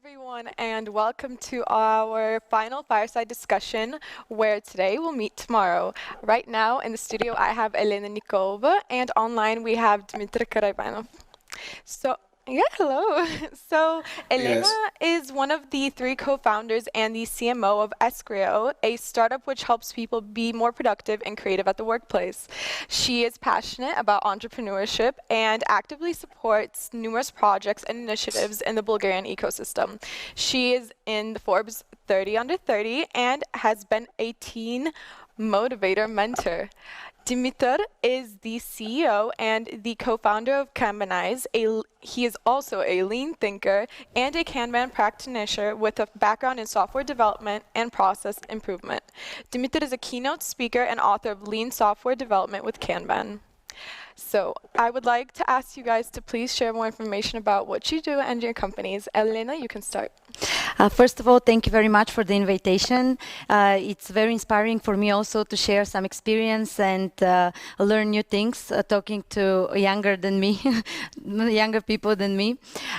everyone, and welcome to our final fireside discussion where today we'll meet tomorrow. Right now in the studio, I have Elena Nikova, and online we have Dimitar. So, yeah, hello. So, Elena Yes. is one of the three co-founders and the CMO of Escrio, a startup which helps people be more productive and creative at the workplace. She is passionate about entrepreneurship and actively supports numerous projects and initiatives in the Bulgarian ecosystem. She is in the Forbes 30 under 30 and has been a teen motivator mentor. Dimitar is the CEO and the co-founder of Kanbanize. He is also a lean thinker and a Kanban practitioner with a background in software development and process improvement. Dimitar is a keynote speaker and author of Lean Software Development with Kanban. So I would like to ask you guys to please share more information about what you do and your companies. Elena, you can start. First of all, thank you very much for the invitation. It's very inspiring for me also to share some experience and learn new things, talking to younger than me, younger people than me.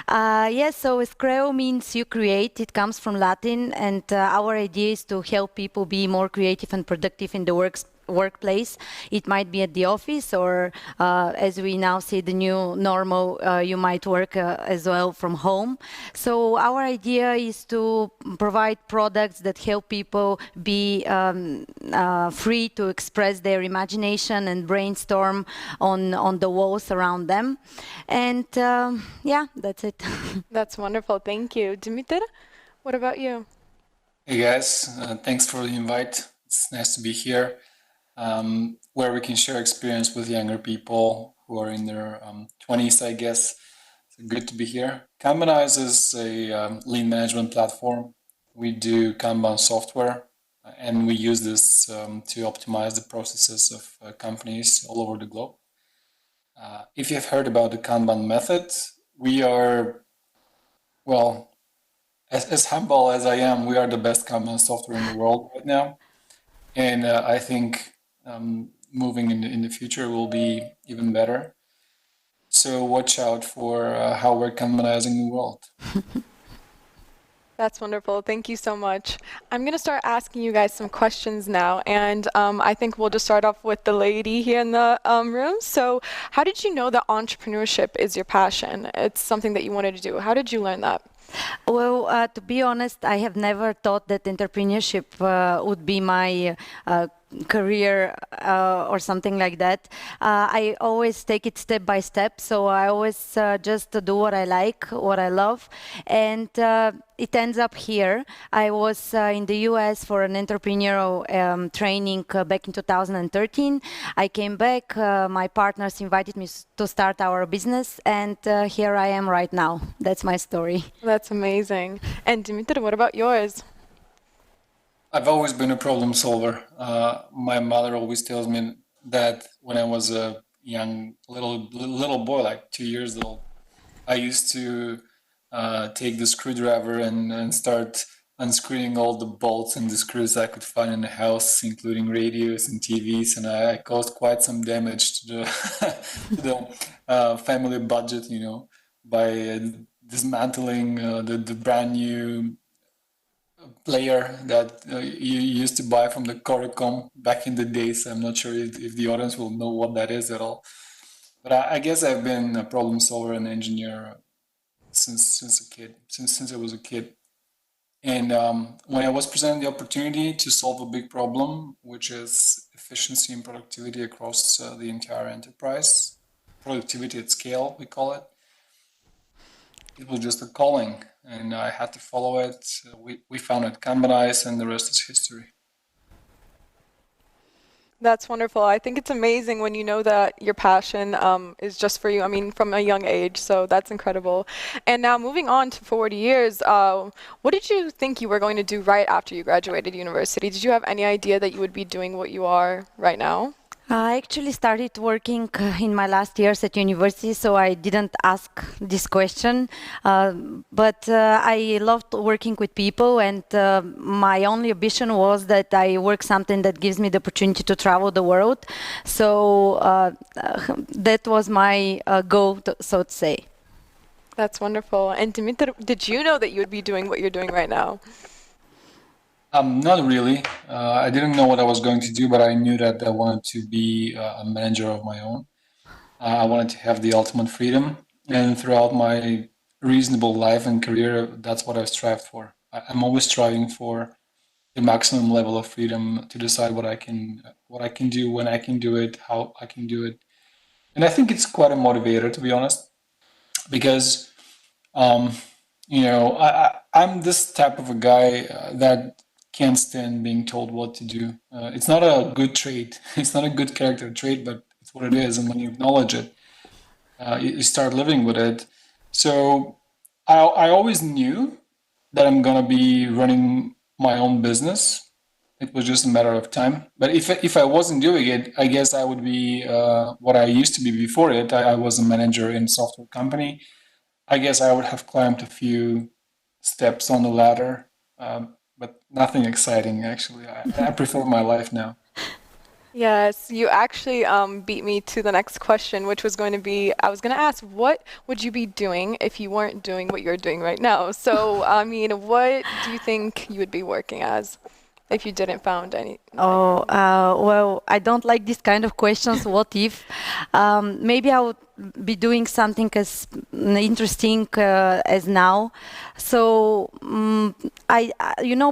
Yes, so Escreo means you create. It comes from Latin, and our idea is to help people be more creative and productive in the workplace. It might be at the office, or as we now see the new normal, you might work as well from home. So our idea is to provide products that help people be free to express their imagination and brainstorm on the walls around them. And yeah, that's it. That's wonderful. Thank you. Dimitar, what about you? Hey guys, thanks for the invite. It's nice to be here, where we can share experience with younger people who are in their 20s, I guess. It's good to be here. Kanbanize is a lean management platform. We do Kanban software, and we use this to optimize the processes of companies all over the globe. If you've heard about the Kanban method, we are, well, as humble as I am, we are the best Kanban software in the world right now. And I think moving in the future will be even better. So watch out for how we're Kanbanizing the world. That's wonderful. Thank you so much. I'm going to start asking you guys some questions now, and I think we'll just start off with the lady here in the room. So how did you know that entrepreneurship is your passion? It's something that you wanted to do. How did you learn that? Well, to be honest, I have never thought that entrepreneurship would be my career or something like that. I always take it step by step, so I always just do what I like, what I love, and it ends up here. I was in the US for an entrepreneurial training back in 2013. I came back, my partners invited me to start our business, and here I am right now. That's my story. That's amazing. And Dimitar, what about yours? I've always been a problem solver. My mother always tells me that when I was a young little boy, like 2 years old, I used to take the screwdriver and start unscrewing all the bolts and the screws I could find in the house, including radios and TVs, and I caused quite some damage to the to the family budget, by dismantling the brand new player that you used to buy from the Coricom back in the days. I'm not sure if the audience will know what that is at all. But I guess I've been a problem solver and engineer since I was a kid. And when I was presented the opportunity to solve a big problem, which is efficiency and productivity across the entire enterprise, productivity at scale, we call it, it was just a calling, and I had to follow it. We founded Kanbanize, and the rest is history. That's wonderful. I think it's amazing when you know that your passion is just for you. I mean, from a young age. So that's incredible. And now moving on to 40 years, what did you think you were going to do right after you graduated university? Did you have any idea that you would be doing what you are right now? I actually started working in my last years at university, so I didn't ask this question. But I loved working with people, and my only ambition was that I work something that gives me the opportunity to travel the world. So that was my goal, so to say. That's wonderful. And Dimitar, did you know that you would be doing what you're doing right now? Not really. I didn't know what I was going to do, but I knew that I wanted to be a manager of my own. I wanted to have the ultimate freedom, and throughout my reasonable life and career, that's what I've strived for. I'm always striving for the maximum level of freedom to decide what I can do, when I can do it, how I can do it. And I think it's quite a motivator, to be honest, because um, I'm this type of a guy that can't stand being told what to do. It's not a good trait. It's not a good character trait, but it's what it is. And when you acknowledge it, you start living with it. So I always knew that I'm gonna be running my own business. It was just a matter of time. But if I wasn't doing it, I guess I would be what I used to be before it. I was a manager in a software company. I guess I would have climbed a few steps on the ladder, but nothing exciting actually. I prefer my life now. Yes, you actually beat me to the next question, which was going to be, I was going to ask, what would you be doing if you weren't doing what you're doing right now? So, I mean, what do you think you would be working as if you didn't found any? Oh, well, I don't like this kind of questions. What if? Maybe I would be doing something as interesting as now. So,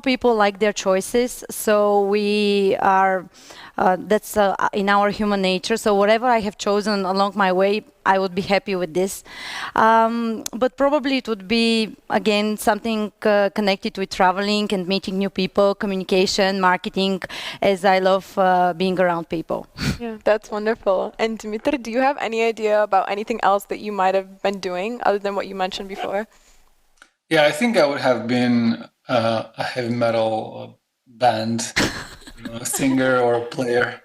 people like their choices. So we are. That's in our human nature. So whatever I have chosen along my way, I would be happy with this. But probably it would be, again, something connected with traveling and meeting new people, communication, marketing, as I love being around people. Yeah, that's wonderful. And Dimitar, do you have any idea about anything else that you might have been doing other than what you mentioned before? Yeah, I think I would have been a heavy metal band singer or a player.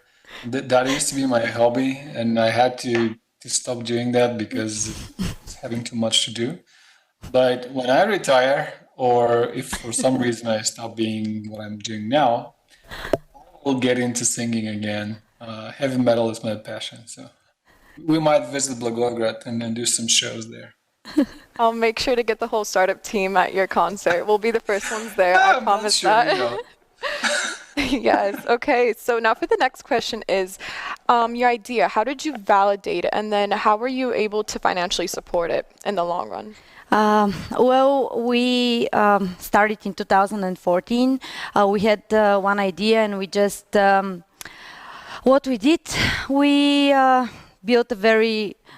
That used to be my hobby, and I had to stop doing that because it's having too much to do. But when I retire, or if for some reason I stop being what I'm doing now, we'll get into singing again. Heavy metal is my passion, so we might visit Blagoevgrad and then do some shows there. I'll make sure to get the whole startup team at your concert. We'll be the first ones there, I I'm not promise sure, that. Yes. Okay. So now for the next question is your idea. How did you validate it? And then how were you able to financially support it in the long run? Well, we started in 2014. We had one idea, and we just what we did, we built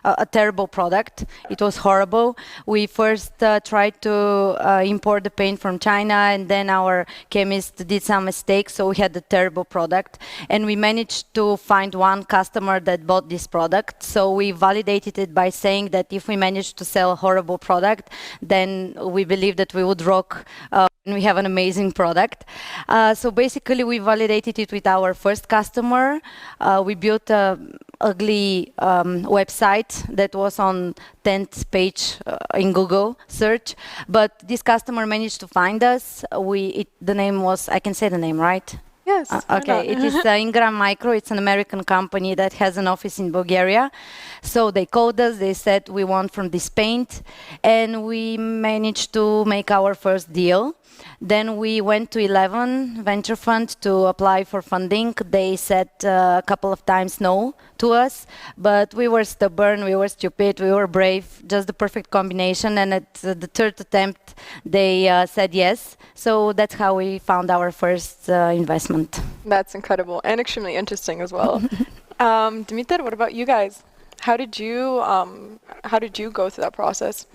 a terrible product. It was horrible. We first tried to import the paint from China, and then our chemist did some mistakes, so we had a terrible product. And we managed to find one customer that bought this product. So we validated it by saying that if we managed to sell a horrible product, then we believe that we would rock and we have an amazing product. So basically, we validated it with our first customer. We built a ugly website that was on 10th page in Google search, but this customer managed to find us. The name was, I can say the name, right? Yes. Okay, it is Ingram Micro. It's an American company that has an office in Bulgaria. So they called us, they said we want from this paint, and we managed to make our first deal. Then we went to 11 venture fund to apply for funding. They said a couple of times no to us, but we were stubborn, we were stupid, we were brave, just the perfect combination. And at the third attempt, they said yes. So that's how we found our first investment. That's incredible and extremely interesting as well. Dimitar, what about you guys? How did you go through that process?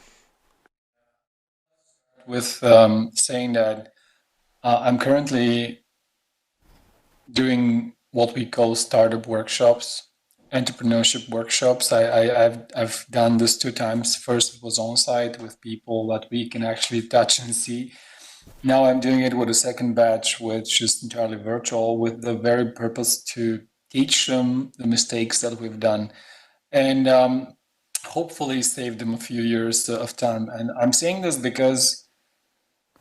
With saying that I'm currently doing what we call startup workshops, entrepreneurship workshops. I've done this 2 times. First, it was on site with people that we can actually touch and see. Now I'm doing it with a second batch, which is entirely virtual, with the very purpose to teach them the mistakes that we've done, and hopefully save them a few years of time. And I'm saying this because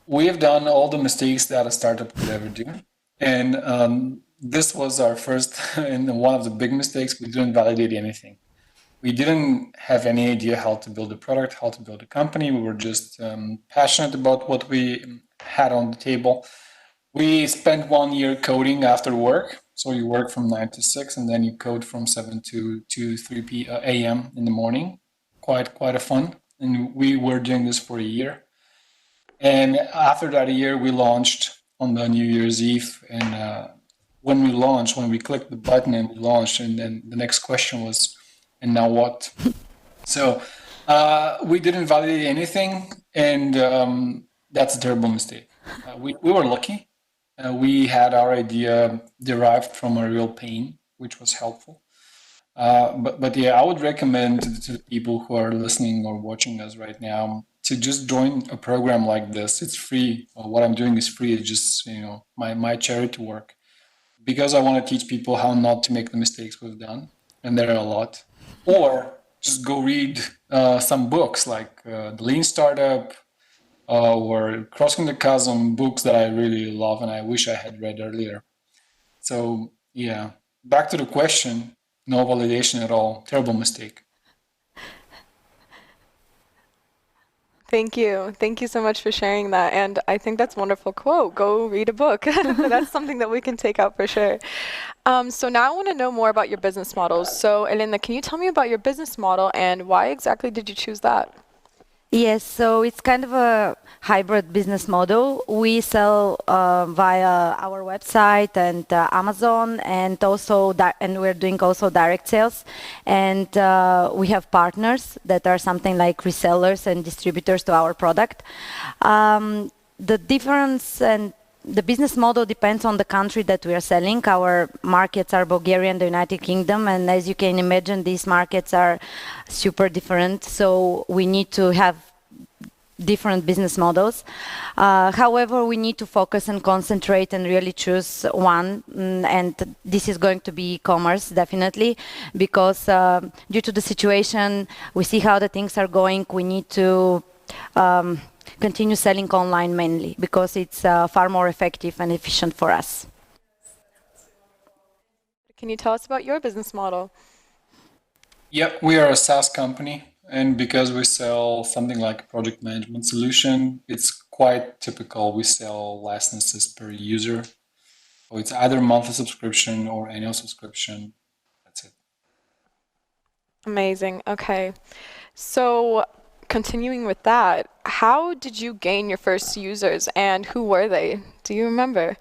we have done all the mistakes that a startup could ever do. And this was our first and one of the big mistakes. We didn't validate anything. We didn't have any idea how to build a product, how to build a company. We were just passionate about what we had on the table. We spent 1 year coding after work. So you work from 9 to 6, and then you code from 7 to 3 a.m. in the morning. Quite a fun. And we were doing this for a year. And after that year, we launched on the New Year's Eve. And when we clicked the button and we launched, and then the next question was, and now what? So we didn't validate anything, and that's a terrible mistake. We were lucky. We had our idea derived from a real pain, which was helpful. But yeah, I would recommend to the people who are listening or watching us right now to just join a program like this. It's free. What I'm doing is free. It's just my charity work, because I want to teach people how not to make the mistakes we've done, and there are a lot. Or just go read some books like The Lean Startup or Crossing the Chasm, books that I really love and I wish I had read earlier. So yeah, back to the question, no validation at all. Terrible mistake. Thank you. Thank you so much for sharing that. And I think that's a wonderful quote. Go read a book. That's something that we can take out for sure. So now I want to know more about your business models. So Elena, can you tell me about your business model and why exactly did you choose that? Yes, so it's kind of a hybrid business model. We sell via our website and Amazon, and also and we're doing also direct sales. And we have partners that are something like resellers and distributors to our product. The difference and the business model depends on the country that we are selling. Our markets are Bulgaria and the United Kingdom, and as you can imagine, these markets are super different, so we need to have different business models. However, we need to focus and concentrate and really choose one, and this is going to be e-commerce, definitely, because due to the situation, we see how the things are going, we need to continue selling online mainly, because it's far more effective and efficient for us. Can you tell us about your business model? Yep, we are a SaaS company, and because we sell something like a project management solution, it's quite typical. We sell licenses per user. So it's either monthly subscription or annual subscription. That's it. Amazing. Okay. So continuing with that, how did you gain your first users and who were they? Do you remember?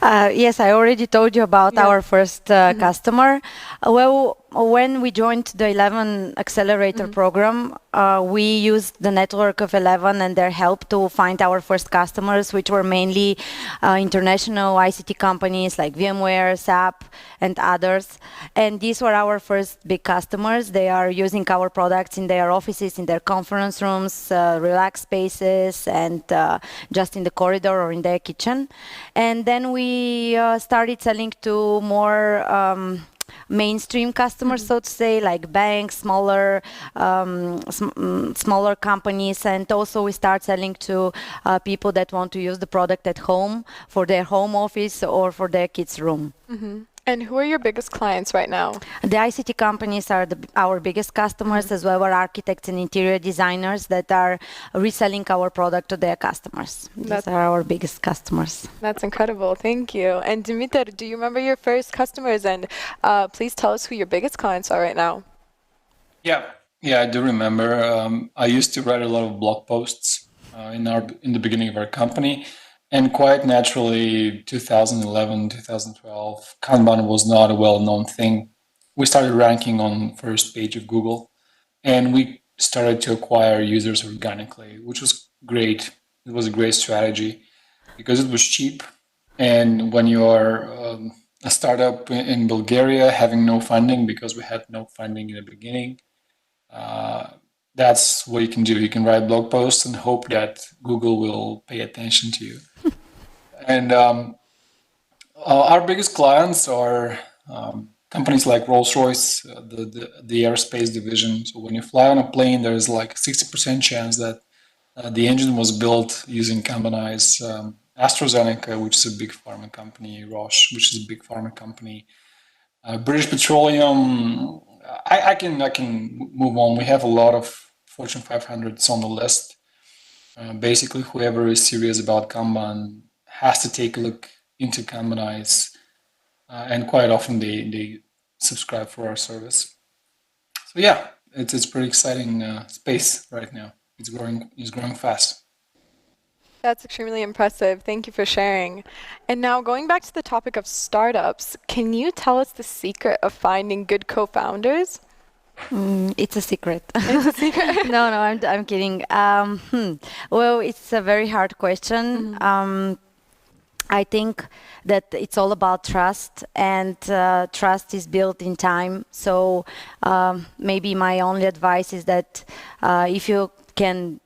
Yes, I already told you about our first customer. Well, when we joined the 11 Accelerator program, we used the network of 11 and their help to find our first customers, which were mainly international ICT companies like VMware, SAP, and others. And these were our first big customers. They are using our products in their offices, in their conference rooms, relaxed spaces, and just in the corridor or in their kitchen. And then we started selling to more mainstream customers, so to say, like banks, smaller companies, and also we start selling to people that want to use the product at home for their home office or for their kids' room. And who are your biggest clients right now? The ICT companies are our biggest customers, as well as architects and interior designers that are reselling our product to their customers. These are our biggest customers. That's incredible. Thank you. And Dimitar, do you remember your first customers? And please tell us who your biggest clients are right now. Yeah, I do remember. I used to write a lot of blog posts in the beginning of our company. And quite naturally, 2011, 2012, Kanban was not a well-known thing. We started ranking on first page of Google, and we started to acquire users organically, which was great. It was a great strategy because it was cheap. And when you are a startup in Bulgaria, having no funding, because we had no funding in the beginning, that's what you can do. You can write blog posts and hope that Google will pay attention to you. And our biggest clients are companies like Rolls-Royce, the aerospace division. So when you fly on a plane, there's like 60% chance that the engine was built using Kanbanize. AstraZeneca, which is a big pharma company, Roche, which is a big pharma company, British Petroleum, I can move on. We have a lot of Fortune 500s on the list. Basically, whoever is serious about Kanban has to take a look into Kanbanize, and quite often they subscribe for our service. So yeah, it's pretty exciting space right now. It's growing fast. That's extremely impressive. Thank you for sharing. And now going back to the topic of startups, can you tell us the secret of finding good co-founders? It's a secret. It's a secret. No, I'm kidding. Well, it's a very hard question. I think that it's all about trust, and trust is built in time. So maybe my only advice is that if you can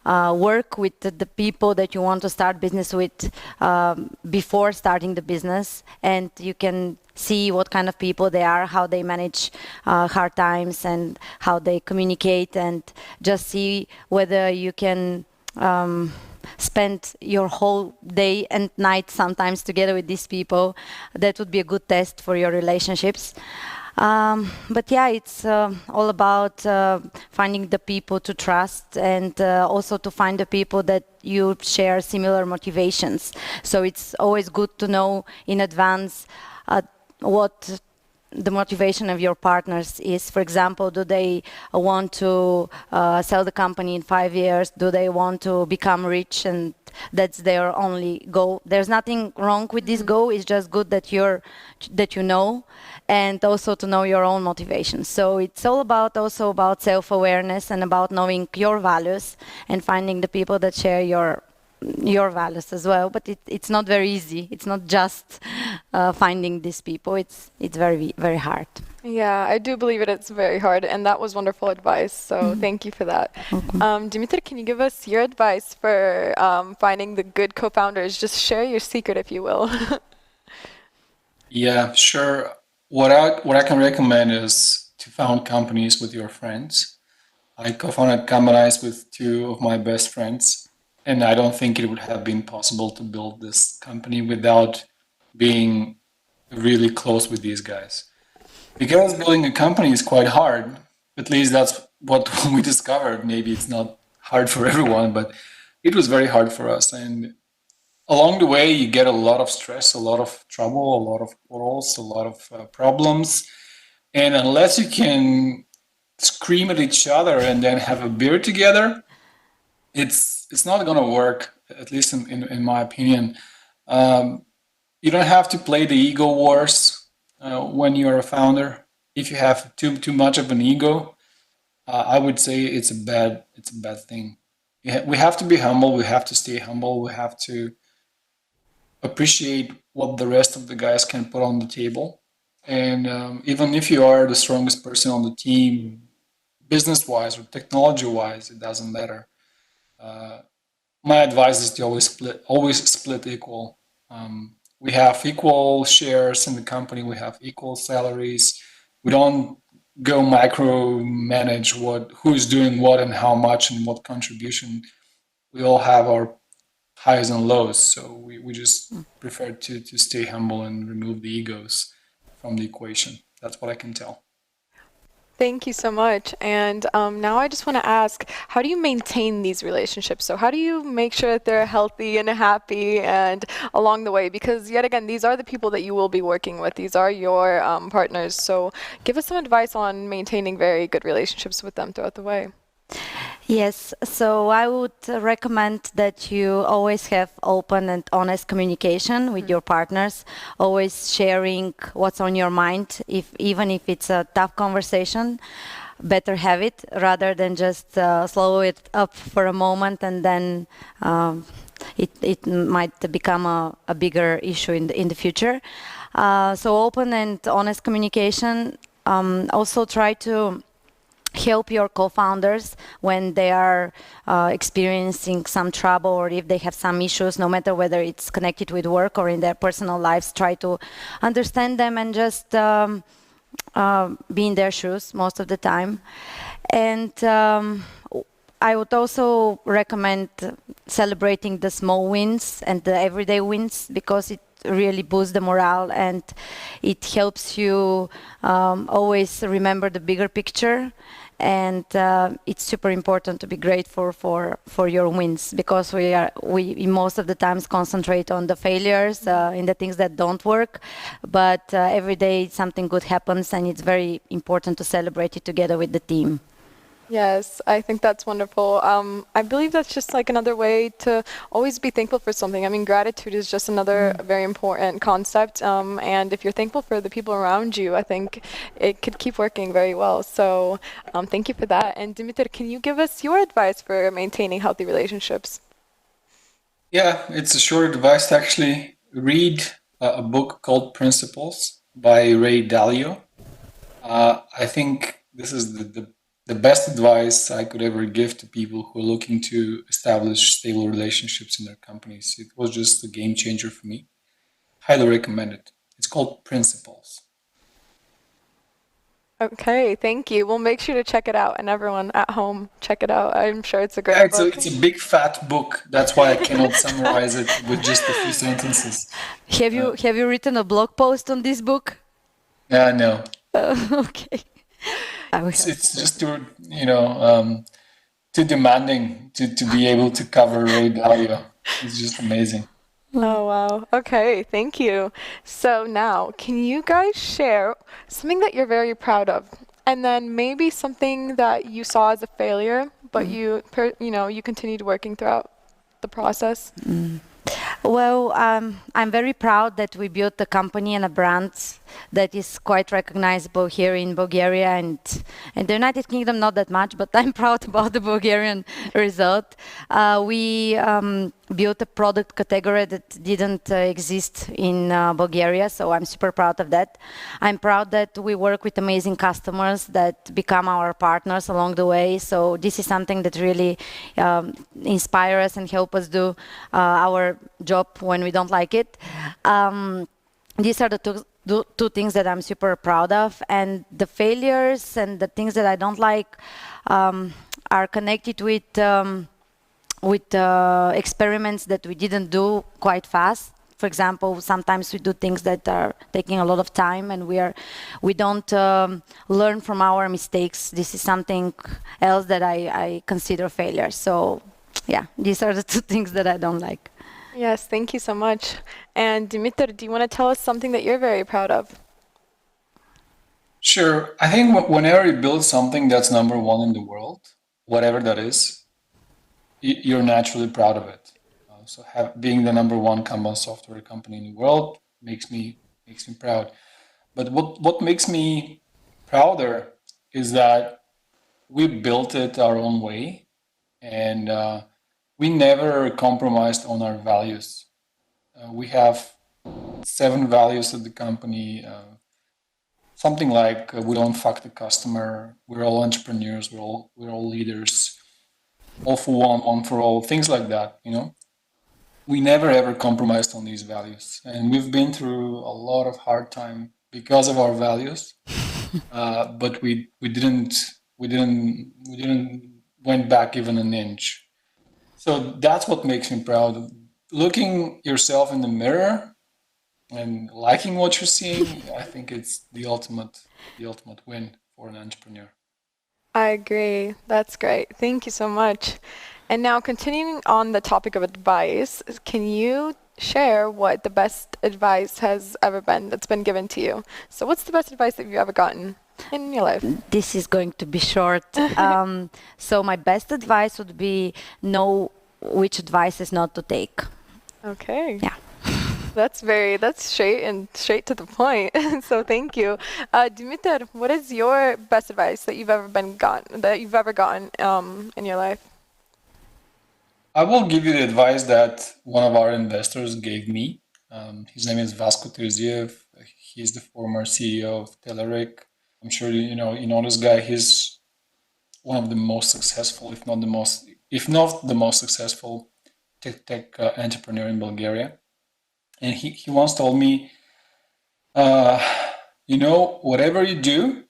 work with the people that you want to start business with before starting the business, and you can see what kind of people they are, how they manage hard times, and how they communicate, and just see whether you can spend your whole day and night sometimes together with these people. That would be a good test for your relationships. But yeah, it's all about finding the people to trust, and also to find the people that you share similar motivations. So it's always good to know in advance what the motivation of your partners is. For example, do they want to sell the company in 5 years? Do they want to become rich and that's their only goal? There's nothing wrong with this goal. It's just good that you know, and also to know your own motivation. So it's all about also about self-awareness and about knowing your values and finding the people that share your values as well. But it's not very easy. It's not just finding these people. It's very, very hard. Yeah, I do believe it's very hard, and that was wonderful advice. So thank you for that. Dimitar, can you give us your advice for finding the good co-founders? Just share your secret, if you will. Yeah, sure. What I can recommend is to found companies with your friends. I co-founded Kanbanize with 2 of my best friends, and I don't think it would have been possible to build this company without being really close with these guys. Because building a company is quite hard. At least that's what we discovered. Maybe it's not hard for everyone, but it was very hard for us. And along the way, you get a lot of stress, a lot of trouble, a lot of quarrels, a lot of problems. And unless you can scream at each other and then have a beer together, it's not going to work, at least in my opinion. You don't have to play the ego wars when you're a founder. If you have too much of an ego, I would say it's a bad thing. We have to be humble. We have to stay humble. We have to appreciate what the rest of the guys can put on the table. And even if you are the strongest person on the team, business-wise or technology-wise, it doesn't matter. My advice is to always split equal. We have equal shares in the company. We have equal salaries. We don't go micromanage who's doing what and how much and what contribution. We all have our highs and lows. So we just prefer to stay humble and remove the egos from the equation. That's what I can tell. Thank you so much. And now I just want to ask, how do you maintain these relationships? So how do you make sure that they're healthy and happy and along the way? Because yet again, these are the people that you will be working with. These are your partners. So give us some advice on maintaining very good relationships with them throughout the way. Yes, so I would recommend that you always have open and honest communication with your partners, always sharing what's on your mind, even if it's a tough conversation. Better have it rather than just slow it up for a moment and then it might become a bigger issue in the future. So open and honest communication. Also try to help your co-founders when they are experiencing some trouble or if they have some issues, no matter whether it's connected with work or in their personal lives. Try to understand them and just be in their shoes most of the time. And I would also recommend celebrating the small wins and the everyday wins, because it really boosts the morale, and it helps you always remember the bigger picture. And it's super important to be grateful for your wins, because we most of the times concentrate on the failures, in the things that don't work, but every day something good happens, and it's very important to celebrate it together with the team. Yes, I think that's wonderful. I believe that's just like another way to always be thankful for something. I mean, gratitude is just another very important concept. And if you're thankful for the people around you, I think it could keep working very well. So thank you for that. And Dimitar, can you give us your advice for maintaining healthy relationships? Yeah, it's a short advice actually. Read a book called Principles by Ray Dalio. I think this is the best advice I could ever give to people who are looking to establish stable relationships in their companies. It was just a game changer for me. Highly recommend it. It's called Principles. Okay, thank you. We'll make sure to check it out, and everyone at home, check it out. I'm sure it's a Yeah, great book. it's a big fat book. That's why I cannot summarize it with just a few sentences. Have you written a blog post on this book? Yeah, no. Okay. It's just too, too demanding to be able to cover Ray Dalio. It's just amazing. Oh, wow. Okay, thank you. So now, can you guys share something that you're very proud of? And then maybe something that you saw as a failure, but you continued working throughout the process? Well, I'm very proud that we built a company and a brand that is quite recognizable here in Bulgaria and the United Kingdom, not that much, but I'm proud about the Bulgarian result. We built a product category that didn't exist in Bulgaria, so I'm super proud of that. I'm proud that we work with amazing customers that become our partners along the way, so this is something that really inspires us and help us do our job when we don't like it. These are the two things that I'm super proud of, and the failures and the things that I don't like are connected with experiments that we didn't do quite fast. For example, sometimes we do things that are taking a lot of time, and we don't learn from our mistakes. This is something else that I consider failure. So yeah, these are the two things that I don't like. Yes, thank you so much. And Dimitar, do you want to tell us something that you're very proud of? Sure. I think whenever you build something that's number one in the world, whatever that is, you're naturally proud of it. So being the number one Kanban software company in the world makes me proud. But what makes me prouder is that we built it our own way, and we never compromised on our values. We have 7 values at the company. Something like we don't fuck the customer. We're all entrepreneurs. We're all leaders. All for one for all. Things like that. We never ever compromised on these values, and we've been through a lot of hard time because of our values. But we didn't went back even an inch. So that's what makes me proud. Looking yourself in the mirror and liking what you're seeing, I think it's the ultimate win for an entrepreneur. I agree. That's great. Thank you so much. And now, continuing on the topic of advice, can you share what the best advice has ever been that's been given to you? So what's the best advice that you've ever gotten in your life? This is going to be short. So my best advice would be know which advices not to take. Okay. Yeah. That's straight to the point. So thank you. Dimitar, what is your best advice that you've ever gotten in your life? I will give you the advice that one of our investors gave me. His name is Vasko Terziev. He's the former CEO of Telerik. I'm sure you know this guy. He's one of the most successful, if not the most successful tech entrepreneur in Bulgaria. And he once told me, whatever you do,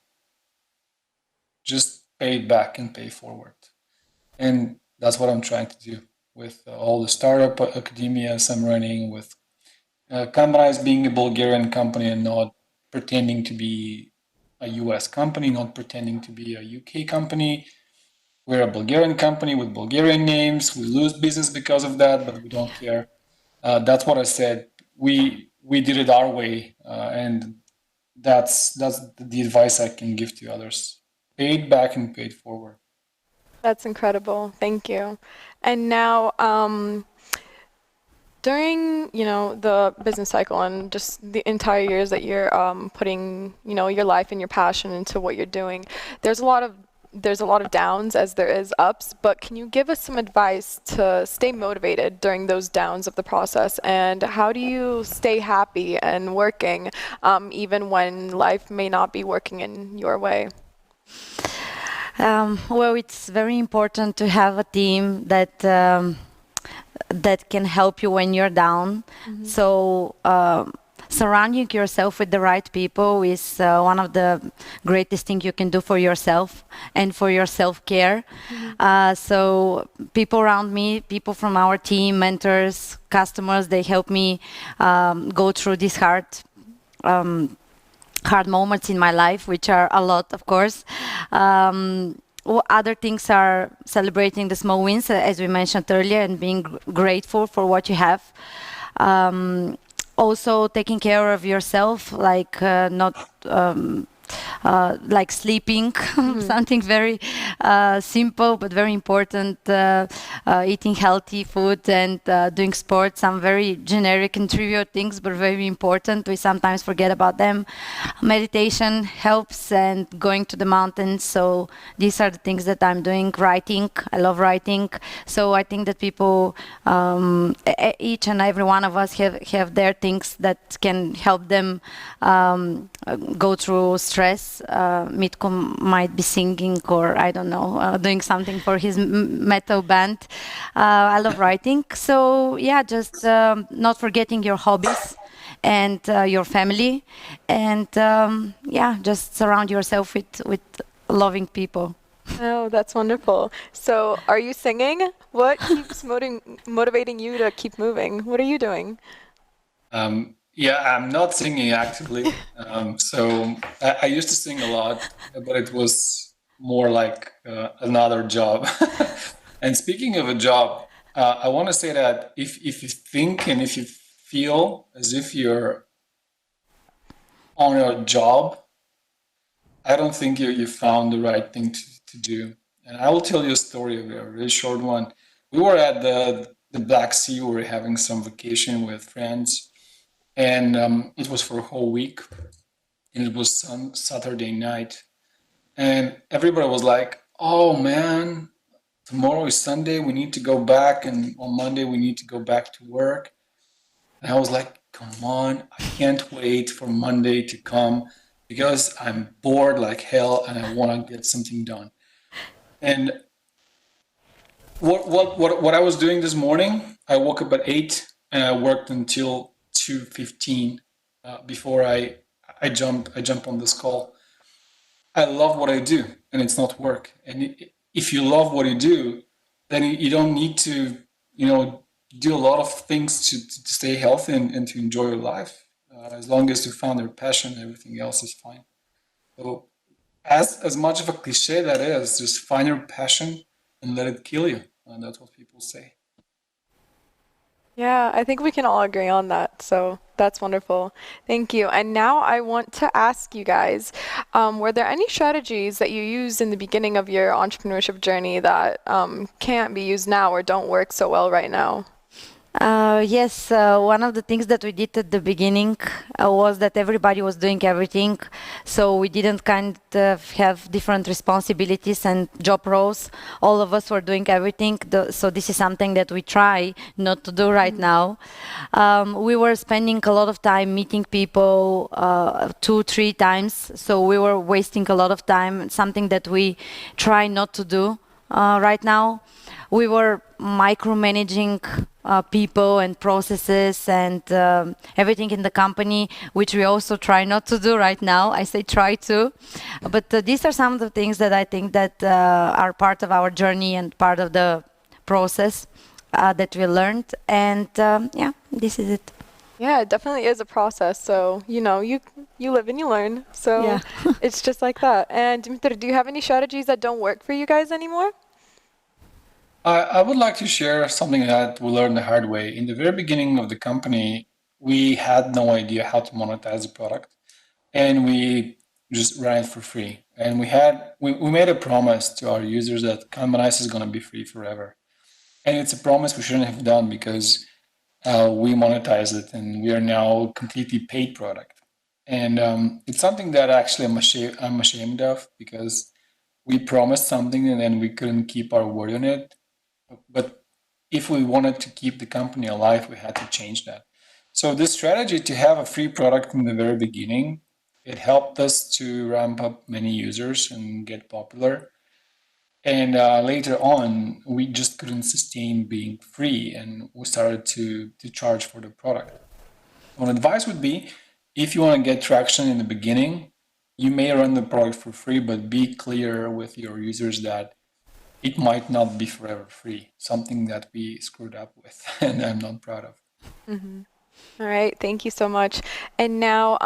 just pay it back and pay forward. And that's what I'm trying to do with all the startup academias I'm running, with Kanbanize being a Bulgarian company and not pretending to be a US company, not pretending to be a UK company. We're a Bulgarian company with Bulgarian names. We lose business because of that, but we don't care. That's what I said. We did it our way, and that's the advice I can give to others. Pay it back and pay it forward. That's incredible. Thank you. And now, during, the business cycle and just the entire years that you're putting, your life and your passion into what you're doing, there's a lot of downs as there is ups, but can you give us some advice to stay motivated during those downs of the process? And how do you stay happy and working even when life may not be working in your way? Well, it's very important to have a team that can help you when you're down. Mm-hmm. So surrounding yourself with the right people is one of the greatest things you can do for yourself and for your self-care. Mm-hmm. So people around me, people from our team, mentors, customers, they help me go through these hard moments in my life, which are a lot, of course. Other things are celebrating the small wins, as we mentioned earlier, and being grateful for what you have. Also taking care of yourself, like not like sleeping, something very simple but very important, eating healthy food and doing sports, some very generic and trivial things, but very important. We sometimes forget about them. Meditation helps, and going to the mountains. So these are the things that I'm doing. Writing, I love writing. So I think that people, each and every one of us have their things that can help them go through stress. Mitko might be singing, or I don't know, doing something for his metal band. I love writing. So yeah, just not forgetting your hobbies and your family, and yeah, just surround yourself with loving people. Oh, that's wonderful. So are you singing? What keeps motivating you to keep moving? What are you doing? Yeah, I'm not singing actively. So I used to sing a lot, but it was more like another job. And speaking of a job, I want to say that if you think and if you feel as if you're on a job, I don't think you found the right thing to do. And I will tell you a story, a really short one. We were at the Black Sea. We were having some vacation with friends. And it was for a whole week, and it was some Saturday night, and everybody was like, "Oh man, tomorrow is Sunday. We need to go back, and on Monday we need to go back to work." And I was like, "Come on, I can't wait for Monday to come because I'm bored like hell, and I want to get something done." And what I was doing this morning, I woke up at 8 and I worked until 2:15 before I jump on this call. I love what I do, and it's not work. And if you love what you do, then you don't need to, do a lot of things to stay healthy and to enjoy your life. As long as you found your passion, everything else is fine. So, as much of a cliche that is, just find your passion and let it kill you. And that's what people say. Yeah, I think we can all agree on that. So that's wonderful. Thank you. And now I want to ask you guys, were there any strategies that you used in the beginning of your entrepreneurship journey that can't be used now or don't work so well right now? Yes, one of the things that we did at the beginning was that everybody was doing everything, so we didn't kind of have different responsibilities and job roles. All of us were doing everything, so this is something that we try not to do right now. We were spending a lot of time meeting people 2-3 times, so we were wasting a lot of time, something that we try not to do right now. We were micromanaging people and processes and everything in the company, which we also try not to do right now. I say try to, but these are some of the things that I think that are part of our journey and part of the process that we learned. And yeah, this is it. Yeah, it definitely is a process. So, you live and you learn. So Yeah. it's just like that. And Dimitar, do you have any strategies that don't work for you guys anymore? I would like to share something that we learned the hard way. In the very beginning of the company, we had no idea how to monetize the product, and we just ran it for free. And we made a promise to our users that Kanbanize is going to be free forever. And it's a promise we shouldn't have done because we monetize it, and we are now a completely paid product. And it's something that actually I'm ashamed of because we promised something and then we couldn't keep our word on it. But if we wanted to keep the company alive, we had to change that. So this strategy to have a free product in the very beginning, it helped us to ramp up many users and get popular. And later on, we just couldn't sustain being free, and we started to charge for the product. One advice would be, if you want to get traction in the beginning, you may run the product for free, but be clear with your users that it might not be forever free, something that we screwed up with and I'm not proud of. All right, thank you so much. And now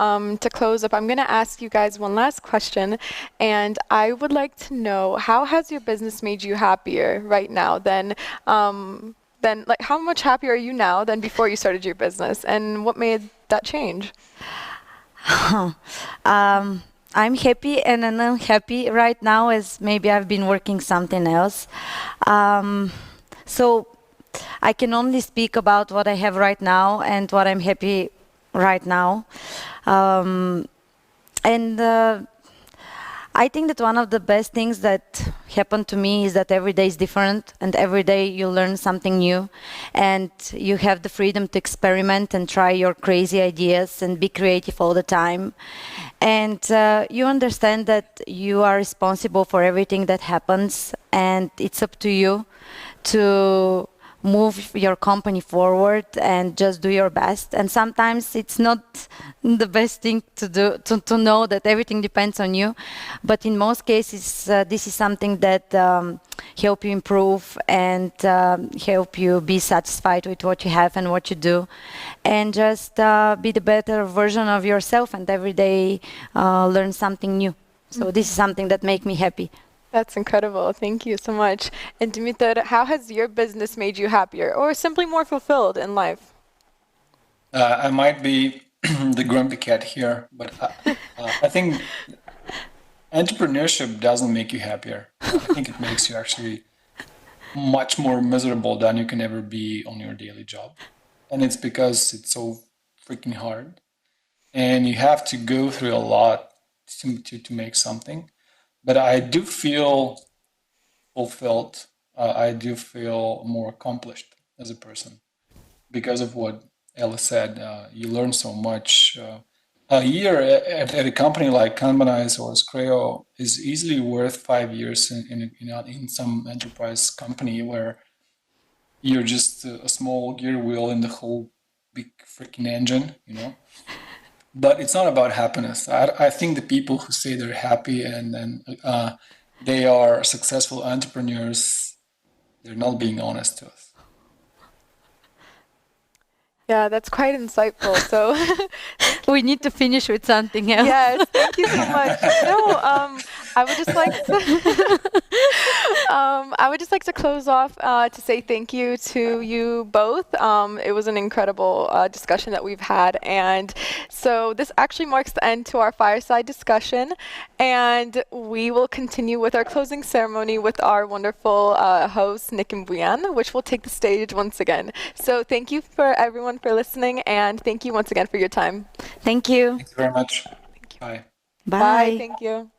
to close up, I'm going to ask you guys one last question. And I would like to know, how has your business made you happier right now than like how much happier are you now than before you started your business? And what made that change? I'm happy and I'm unhappy right now, as maybe I've been working something else. So I can only speak about what I have right now and what I'm happy right now. And I think that one of the best things that happened to me is that every day is different, and every day you learn something new, and you have the freedom to experiment and try your crazy ideas and be creative all the time. And you understand that you are responsible for everything that happens, and it's up to you to move your company forward and just do your best. And sometimes it's not the best thing to do, to know that everything depends on you. But in most cases, this is something that help you improve and help you be satisfied with what you have and what you do. And just be the better version of yourself, and every day learn something new. So this is something that makes me happy. That's incredible. Thank you so much. And Dimitar, how has your business made you happier or simply more fulfilled in life? I might be the grumpy cat here, but I think entrepreneurship doesn't make you happier. I think it makes you actually much more miserable than you can ever be on your daily job. And it's because it's so freaking hard. And you have to go through a lot to make something. But I do feel fulfilled. I do feel more accomplished as a person because of what Ella said. You learn so much. A year at a company like Kanbanize or Screo is easily worth 5 years in some enterprise company where you're just a small gear wheel in the whole big freaking engine, But it's not about happiness. I think the people who say they're happy and then they are successful entrepreneurs, they're not being honest to us. Yeah, that's quite insightful. So We need to finish with something else. yes, thank you so much. No, I would just like to I would just like to close off to say thank you to you both. It was an incredible discussion that we've had, and so this actually marks the end to our fireside discussion, and we will continue with our closing ceremony with our wonderful hosts Nick and Buyan, which will take the stage once again. So thank you for everyone for listening, and thank you once again for your time. Thank you. Thank you very much. Bye. Bye. Bye. Thank you.